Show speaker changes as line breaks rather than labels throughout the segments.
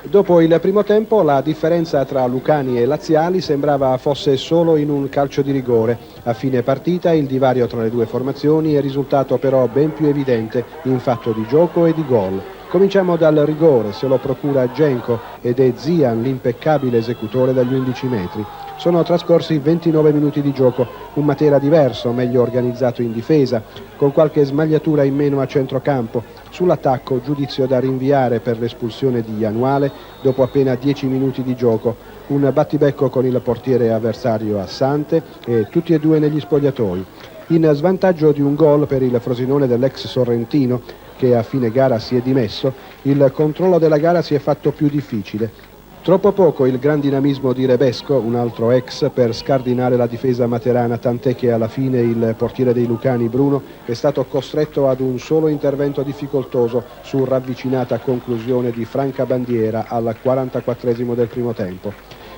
Dopo il primo tempo la differenza tra lucani e laziali sembrava fosse solo in un calcio di rigore. A fine partita il divario tra le due formazioni è risultato però ben più evidente in fatto di gioco e di gol. Cominciamo dal rigore, se lo procura Genco ed è Zian l'impeccabile esecutore dagli 11 metri. Sono trascorsi 29 minuti di gioco, un Matera diverso, meglio organizzato in difesa, con qualche smagliatura in meno a centrocampo. Sull'attacco giudizio da rinviare per l'espulsione di Januale dopo appena 10 minuti di gioco, un battibecco con il portiere avversario Assante e tutti e due negli spogliatoi. In svantaggio di un gol per il Frosinone dell'ex Sorrentino, che a fine gara si è dimesso, il controllo della gara si è fatto più difficile. Troppo poco il gran dinamismo di Rebesco, un altro ex, per scardinare la difesa materana, tant'è che alla fine il portiere dei lucani Bruno è stato costretto ad un solo intervento difficoltoso su ravvicinata conclusione di Franca Bandiera al 44esimo del primo tempo.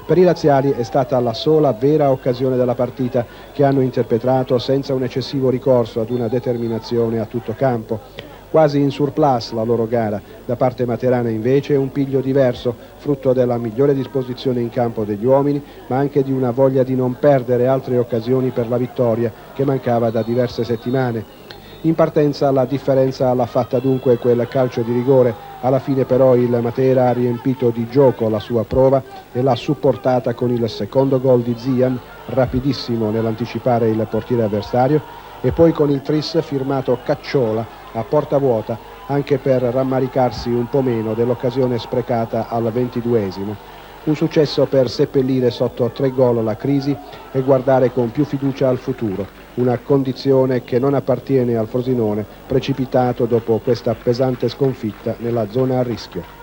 Per i laziali è stata la sola vera occasione della partita che hanno interpretato senza un eccessivo ricorso ad una determinazione a tutto campo. Quasi in surplus la loro gara, da parte materana invece un piglio diverso, frutto della migliore disposizione in campo degli uomini, ma anche di una voglia di non perdere altre occasioni per la vittoria che mancava da diverse settimane. In partenza la differenza l'ha fatta dunque quel calcio di rigore, alla fine però il Matera ha riempito di gioco la sua prova e l'ha supportata con il secondo gol di Zian, rapidissimo nell'anticipare il portiere avversario, e poi con il tris firmato Cacciola a porta vuota, anche per rammaricarsi un po' meno dell'occasione sprecata al 22esimo. Un successo per seppellire sotto 3 gol la crisi e guardare con più fiducia al futuro, una condizione che non appartiene al Frosinone, precipitato dopo questa pesante sconfitta nella zona a rischio.